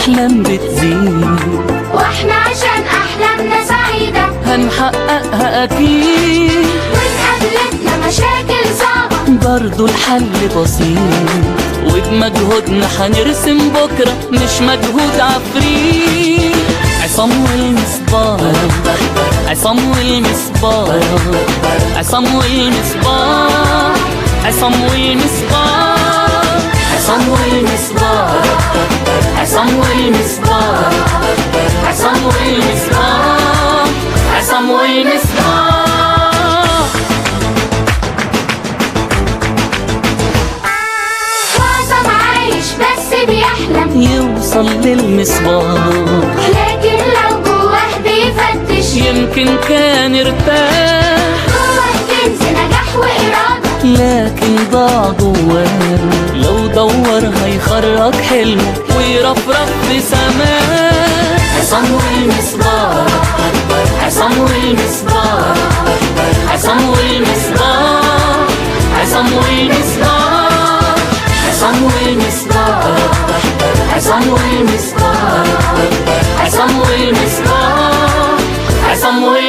الأحلام بتزيد، واحنا عشان أحلامنا سعيدة هنحققها أكيد. وإن قابلتنا مشاكل صعبة برضو الحل بسيط، وبمجهودنا هنرسم بكرة مش مجهود عفريت. عصام والمصباح، عصام والمصباح، عصام والمصباح، عصام والمصباح، عصام والمصباح، عصام والمصباح، عصام والمصباح، عصام والمصباح. وعصام عايش بس بيحلم يوصل للمصباح، لكن لو جواه بيفتش يمكن كان ارتاح، جواه كنز نجاح وإرادة لكن ضاع جواه. لو دور هيخرج حلمه ويرفرف في سماه. عصام والمصباح، عصام والمصباح، عصام والمصباح، عصام والمصباح، عصام والمصباح، عصام والمصباح، عصام والمصباح، عصام والمصباح.